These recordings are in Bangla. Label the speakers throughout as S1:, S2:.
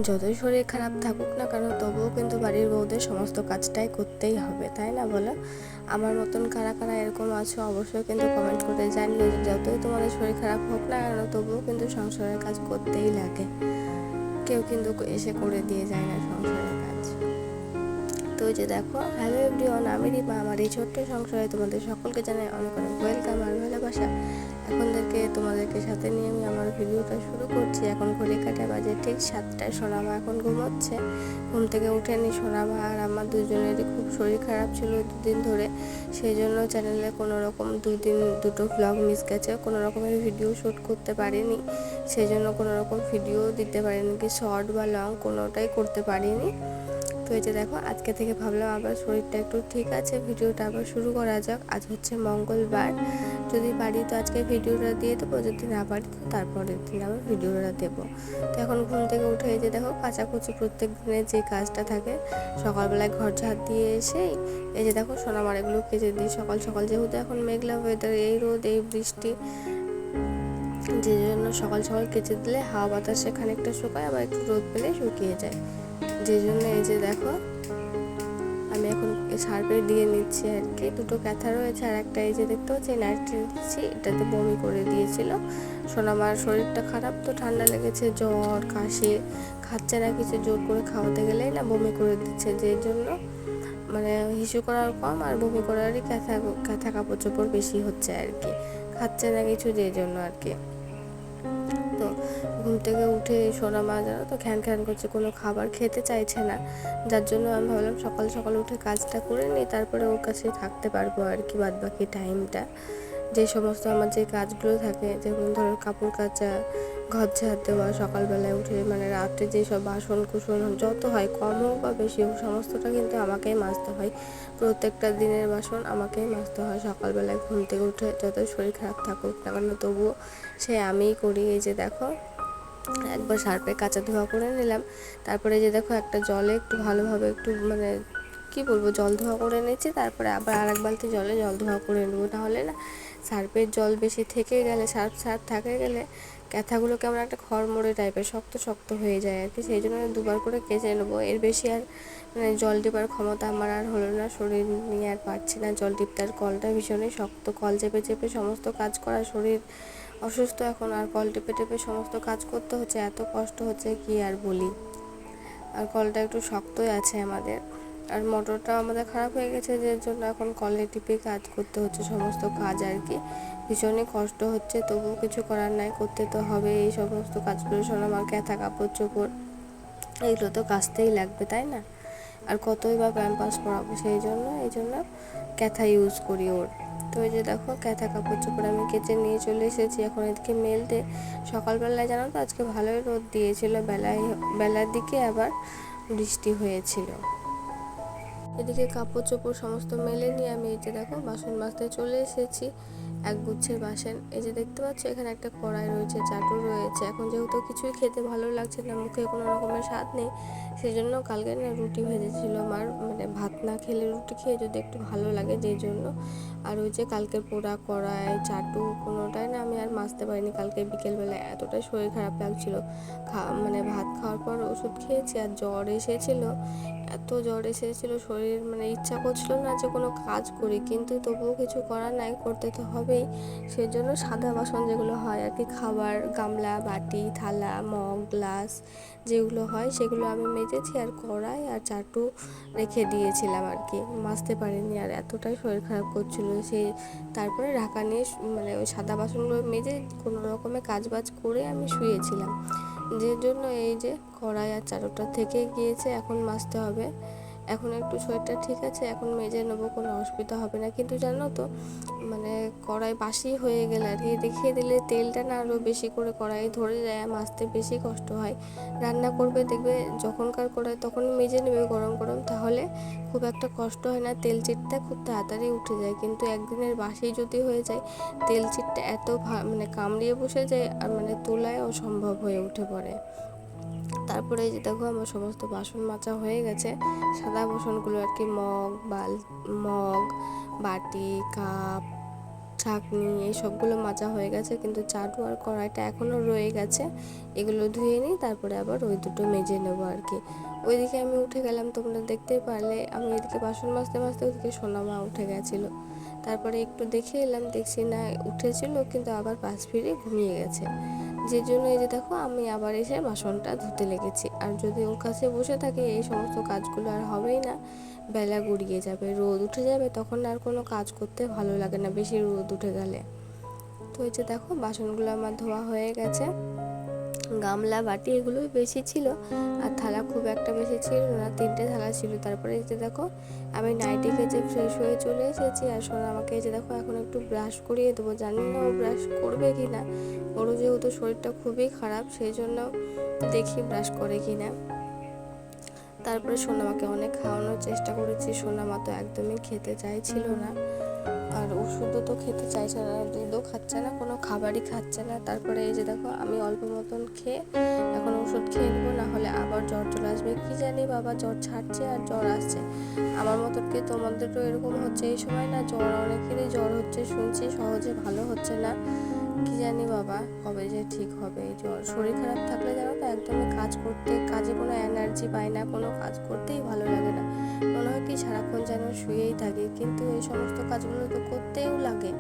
S1: যতই শরীর খারাপ থাকুক না কেন তবুও কিন্তু বাড়ির বউদের সমস্ত কাজটাই করতেই হবে, তাই না বলো? আমার মতন কারা কারা এরকম আছো অবশ্যই কিন্তু কমেন্ট করে জানিও যে যতই তোমাদের শরীর খারাপ হোক না কেন তবুও কিন্তু সংসারের কাজ করতেই লাগে। কেউ কিন্তু এসে করে দিয়ে যায় না সংসারের কাজ। তো যে দেখো, হ্যালো এভরিওয়ান, আমি রিমা। আমার এই ছোট্ট সংসারে তোমাদের সকলকে জানাই অনেক অনেক ওয়েলকাম আর ভালোবাসা। তোমাদেরকে সাথে নিয়ে আমি আমার ভিডিওটা শুরু করছি। এখন ঘড়ি কাটা বাজে ঠিক 7টায়। সোনামা এখন ঘুমোচ্ছে, ঘুম থেকে উঠেনি সোনামা। আর আমার দুজনেরই খুব শরীর খারাপ ছিল দুদিন ধরে, সেই জন্য চ্যানেলে কোনো রকম দুটো ভ্লগ মিস গেছে, কোনো রকমের ভিডিও শ্যুট করতে পারিনি, সেই জন্য কোনো রকম ভিডিও দিতে পারিনি, কি শর্ট বা লং কোনোটাই করতে পারিনি। তো এই যে দেখো, আজকে থেকে ভাবলাম আবার শরীরটা একটু ঠিক আছে, ভিডিওটা আবার শুরু করা যাক। আজ হচ্ছে মঙ্গলবার, যদি পারি তো আজকে ভিডিওটা দিয়ে দেবো, যদি না পারি তো তারপরের দিন আবার ভিডিওটা দেবো। তো এখন ঘুম থেকে উঠে এই যে দেখো, কাচাকুচি প্রত্যেক দিনের যে কাজটা থাকে, সকালবেলায় ঘর ঝাড় দিয়ে এসেই এই যে দেখো সোনামার এগুলো কেচে দিই সকাল সকাল, যেহেতু এখন মেঘলা ওয়েদার, এই রোদ এই বৃষ্টি, যে জন্য সকাল সকাল কেচে দিলে হাওয়া বাতাসে খানিকটা শুকায়, আবার একটু রোদ পেলে শুকিয়ে যায়। যে জন্য এই যে দেখো আমি এখন সার্ফে দিয়ে নিচ্ছি আর কি। দুটো ক্যাথা রয়েছে, আর একটা এই যে দেখতে পাচ্ছি নাইটটি দিচ্ছি, এটাতে বমি করে দিয়েছিল। সোনামার শরীরটা খারাপ, তো ঠান্ডা লেগেছে, জ্বর কাশি, খাচ্ছে না কিছু, জোর করে খাওয়াতে গেলেই না বমি করে দিচ্ছে, যে জন্য মানে হিসু করার কম আর বমি করারই ক্যাথা ক্যাথা কাপড় চোপড় বেশি হচ্ছে আর কি, খাচ্ছে না কিছু, যে জন্য আর কি। তো ঘুম থেকে উঠে সোনামা জানো তো খ্যান খ্যান করছে, কোনো খাবার খেতে চাইছে না, যার জন্য আমি ভাবলাম সকাল সকাল উঠে কাজটা করে নিই, তারপরে ওর কাছে থাকতে পারবো আর কি বাদ বাকি টাইমটা। যে সমস্ত আমার যে কাজগুলো থাকে, যেমন ধরো কাপড় কাচা, ঘর ঝাড় দেওয়া, সকালবেলায় উঠে মানে রাত্রে যেসব বাসন কুসন যত হয়, কম হোক বা বেশি হোক, সমস্তটা কিন্তু আমাকেই মাজতে হয়। প্রত্যেকটা দিনের বাসন আমাকেই মাজতে হয় সকালবেলায় ঘুম থেকে উঠে, যতই শরীর খারাপ থাকুক না কেন তবুও সে আমিই করি। এই যে দেখো, একবার সার্ফে কাঁচা ধোয়া করে নিলাম, তারপরে যে দেখো একটা জলে একটু ভালোভাবে একটু মানে কি বলবো, জল ধোয়া করে নিয়েছি, তারপরে আবার আর এক বালতি জলে জল ধোয়া করে নেবো, নাহলে না সার্ফের জল বেশি থেকে গেলে, সার্ফ সার্ফ থাকে গেলে ক্যাথাগুলো কেমন একটা খড়মড়ে টাইপের শক্ত শক্ত হয়ে যায় আর কি, সেই জন্য দুবার করে কেচে নেবো। এর বেশি আর মানে জল টিপার ক্ষমতা আমার আর হলো না, শরীর নিয়ে আর পারছি না জল টিপতে। আর কলটা ভীষণই শক্ত, কল চেপে চেপে সমস্ত কাজ করা, শরীর অসুস্থ এখন, আর কল টেপে টেপে সমস্ত কাজ করতে হচ্ছে, এত কষ্ট হচ্ছে কি আর বলি। আর কলটা একটু শক্তই আছে আমাদের, আর মোটরটাও আমাদের খারাপ হয়ে গেছে, যে জন্য এখন কলে টিপে কাজ করতে হচ্ছে সমস্ত কাজ আর কি। ভীষণই কষ্ট হচ্ছে, তবুও কিছু করার নাই, করতে তো হবে এই সমস্ত কাজগুলো। শোনো, আমার ক্যাথা কাপড় চোপড় এগুলো তো কাচতেই লাগবে, তাই না? আর কতই বা প্যাম্পাস পরাবো, সেই জন্য এই জন্য ক্যাথা ইউজ করি ওর। তো এই যে দেখো, ক্যাথা কাপড় চোপড় আমি কেচে নিয়ে চলে এসেছি এখন এদিকে মেলতে। সকালবেলায় জানো তো আজকে ভালোই রোদ দিয়েছিল, বেলার দিকে আবার বৃষ্টি হয়েছিল। এদিকে কাপড় চোপড় সমস্ত মেলে নিয়ে আমি এই যে দেখো বাসন মাজতে চলে এসেছি। এক গুচ্ছের বাসন, এই যে দেখতে পাচ্ছ এখানে একটা কড়াই রয়েছে, চাটু রয়েছে। এখন যেহেতু কিছুই খেতে ভালো লাগছে না, মুখে কোনো রকমের স্বাদ নেই, সেই জন্য কালকে না রুটি ভেজেছিল আমার, মানে ভাত না খেলে রুটি খেয়ে যদি একটু ভালো লাগে, যেই জন্য। আর ওই যে কালকের পোড়া কড়াই চাটু কোনোটাই না আমি আর মাজতে পারিনি কালকে বিকেলবেলায়, এতটাই শরীর খারাপ লাগছিল। মানে ভাত খাওয়ার পর ওষুধ খেয়েছি, আর জ্বর এসেছিল, এত জ্বর এসেছিল, শরীর মানে ইচ্ছা করছিল না যে কোনো কাজ করি, কিন্তু তবুও কিছু করার নাই, করতে তো হবেই। সেই জন্য সাদা বাসন যেগুলো হয় আর কি, খাবার গামলা বাটি থালা মগ গ্লাস যেগুলো হয় সেগুলো আমি মেজেছি, আর কড়াই আর চাটু রেখে দিয়েছিলাম আর কি, মাজতে পারিনি। আর এতটাই শরীর খারাপ করছিল সেই, তারপরে ঢাকা নিয়ে মানে ওই সাদা বাসনগুলো মেজে কোনো রকমে কাজ বাজ করে আমি শুয়েছিলাম, যে জন্য এই যে কড়াই আর চাটুটা থেকে গিয়েছে, এখন মাজতে হবে। এখন একটু শরীরটা ঠিক আছে, এখন মেজে নেবো, কোনো অসুবিধা হবে না। কিন্তু জানো তো মানে কড়াই বাসি হয়ে গেলে আর কি দেখিয়ে দিলে তেলটা না আরও বেশি করে কড়াই ধরে যায়, মাজতে বেশি কষ্ট হয়। রান্না করবে দেখবে যখনকার কড়াই তখনই মেজে নেবে গরম গরম, তাহলে খুব একটা কষ্ট হয় না, তেল চিটটা খুব তাড়াতাড়ি উঠে যায়। কিন্তু একদিনের বাসি যদি হয়ে যায়, তেল চিটটা এত মানে কামড়িয়ে বসে যায়, আর মানে তোলায় অসম্ভব হয়ে উঠে পড়ে। তারপরে এই যে দেখো আমার সমস্ত বাসন মাজা হয়ে গেছে, সাদা বাসনগুলো আর কি, মগ বাটি কাপ ছাঁকনি এই সবগুলো মাজা হয়ে গেছে, কিন্তু চাটু আর কড়াইটা এখনও রয়ে গেছে, এগুলো ধুয়ে নিই, তারপরে আবার ওই দুটো মেজে নেবো আর কি। ওইদিকে আমি উঠে গেলাম, তোমরা দেখতেই পারলে। আমি এদিকে বাসন মাজতে মাজতে ওইদিকে সোনামা উঠে গেছিলো। তারপরে একটু দেখে এলাম, দেখছি না উঠেছিল কিন্তু আবার পাশ ফিরে ঘুমিয়ে গেছে। যে জন্য এই যে দেখো আমি আবার এসে বাসনটা ধুতে লেগেছি। আর যদি ওর কাছে বসে থাকে এই সমস্ত কাজগুলো আর হবেই না, বেলা গড়িয়ে যাবে, রোদ উঠে যাবে, তখন আর কোনো কাজ করতে ভালো লাগে না বেশি রোদ উঠে গেলে। তো এই যে দেখো বাসনগুলো আমার ধোয়া হয়ে গেছে। গামলা বাটি এগুলোই বেশি ছিল, আর থালা খুব একটা বেশি ছিল না, 3টে থালা ছিল। তারপরে এই যে দেখো আমি নাইটি কেচে ফ্রেশ হয়ে চলে এসেছি। আর সোনা আমাকে এই যে দেখো এখন একটু ব্রাশ করিয়ে দেবো, জানি না ও ব্রাশ করবে কি না। ওরও যেহেতু শরীরটা খুবই খারাপ, সেই জন্য দেখি ব্রাশ করে কি না। তারপরে সোনামাকে অনেক খাওয়ানোর চেষ্টা করেছি, সোনামা তো একদমই খেতে চাইছিল না। আর ওষুধও তো খেতে চাইছে না, দুধও খাচ্ছে না, কোনো খাবারই খাচ্ছে না। তারপরে এই যে দেখো আমি অল্প মতন খেয়ে এখন ওষুধ খেয়ে নেবো, না হলে আবার জ্বর চলে আসবে। কি জানি বাবা, জ্বর ছাড়ছে আর জ্বর আসছে। আমার মতন কি তোমাদেরও এরকম হচ্ছে এই সময়? না জ্বর, অনেকেরই জ্বর হচ্ছে শুনছি, সহজে ভালো হচ্ছে না। কি জানি বাবা কবে যে ঠিক হবে এই জ্বর। শরীর খারাপ থাকলে জানো তো একদমই কাজে কোনো এনার্জি পাই না, কোনো কাজ করতেই ভালো লাগে না, মনে হয় কি সারাক্ষণ যেন শুয়েই থাকি। কিন্তু এই সমস্ত কাজগুলো তো করতেও লাগে,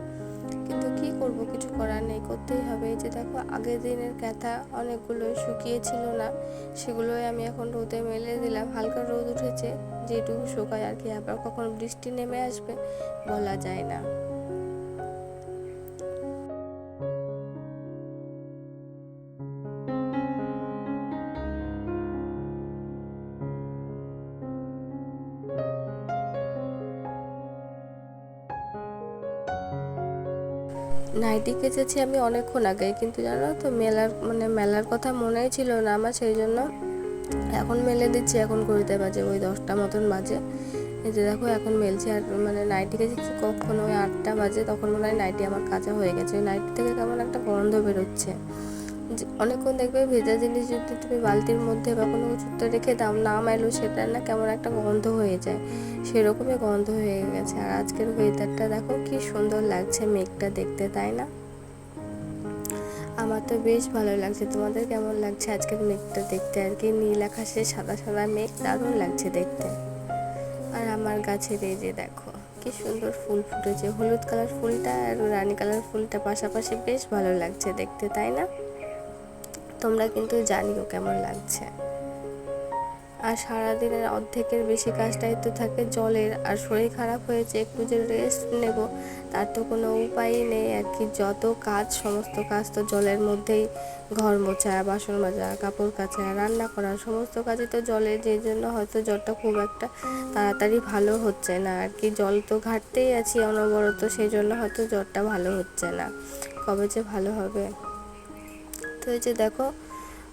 S1: কিন্তু কি করব, কিছু করার নেই, করতেই হবে। এই যে দেখো আগের দিনের কাঁথা অনেকগুলোই শুকিয়েছিল না, সেগুলোই আমি এখন রোদে মেলে দিলাম। হালকা রোদ উঠেছে, যেটুকু শুকায় আর কি, আবার কখন বৃষ্টি নেমে আসবে বলা যায় না। নাইটি কেচেছি আমি অনেকক্ষণ আগে, কিন্তু জানো তো মেলার কথা মনেই ছিল না আমার, সেই জন্য এখন মেলে দিচ্ছি। এখন ঘড়িতে বাজে ওই 10টা মতন বাজে। এই যে দেখো এখন মেলছি। আর নাইটি কেচেছি কখন ওই 8টা বাজে, তখন মনে হয় নাইটি আমার কাচা হয়ে গেছে। ওই নাইটি থেকে কেমন একটা গন্ধ বেরোচ্ছে। অনেকক্ষণ দেখবে ভেজা জিনিস যদি তুমি বালতির মধ্যে বা কোনো কিছুতে রেখে দাও, না মেলো সেটা না কেমন একটা গন্ধ হয়ে যায়, সেরকমই গন্ধ হয়ে গেছে। আর আজকের ওয়েদারটা দেখো কি সুন্দর লাগছে, মেঘটা দেখতে, তাই না? আমার তো বেশ ভালো লাগছে। তোমাদের কেমন লাগছে আজকের মেঘটা দেখতে? আর কি নীল আকাশে সাদা সাদা মেঘ, দারুণ লাগছে দেখতে। আর আমার গাছের এই যে দেখো কি সুন্দর ফুল ফুটেছে, হলুদ কালার ফুলটা আর রানী কালার ফুলটা পাশাপাশি, বেশ ভালো লাগছে দেখতে, তাই না? তোমরা কিন্তু জানিও কেমন লাগছে। আর সারাদিনের অর্ধেকের বেশি কাজটাই তো থাকে জলের। আর শরীর খারাপ হয়েছে, একটু যে রেস্ট নেব তার তো কোনো উপায়ই নেই আর কি। যত কাজ, সমস্ত কাজ তো জলের মধ্যেই, ঘর মোছা, বাসন মাজা, কাপড় কাচা, রান্না করা, সমস্ত কাজই তো জলে। যে জন্য হয়তো জ্বরটা খুব একটা তাড়াতাড়ি ভালো হচ্ছে না আর কি। জল তো ঘাটতেই আছি অনবরত, সেই জন্য হয়তো জ্বরটা ভালো হচ্ছে না, কবে যে ভালো হবে। তো এই যে দেখো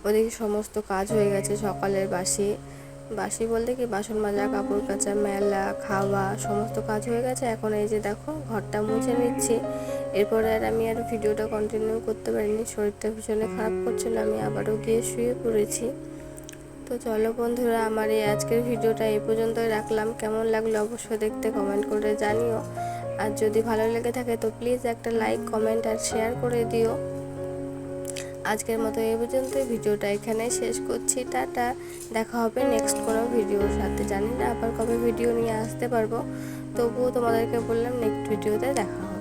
S1: ওদিকে সমস্ত কাজ হয়ে গেছে সকালের বাসি বলতে কি বাসন মাজা, কাপড় কাচা, মেলা, খাওয়া, সমস্ত কাজ হয়ে গেছে। এখন এই যে দেখো ঘরটা মুছে নিচ্ছি। এরপরে আমি আর ভিডিওটা কন্টিনিউ করতে পারিনি, শরীরটা ভীষণই খারাপ করছিল, আমি আবারও গিয়ে শুয়ে পড়েছি। তো চলো বন্ধুরা, আমার এই আজকের ভিডিওটা এই পর্যন্তই রাখলাম। কেমন লাগলো অবশ্যই দেখতে কমেন্ট করে জানিও। আর যদি ভালো লেগে থাকে তো প্লিজ একটা লাইক, কমেন্ট আর শেয়ার করে দিও। আজকের মতো এই পর্যন্তই, ভিডিওটা এখানে শেষ করছি। টাটা, দেখা হবে নেক্সট কোনো ভিডিওর সাথে। জানি না আবার কবে ভিডিও নিয়ে আসতে পারবো, তবুও তোমাদেরকে বললাম নেক্সট ভিডিওতে দেখা হবে।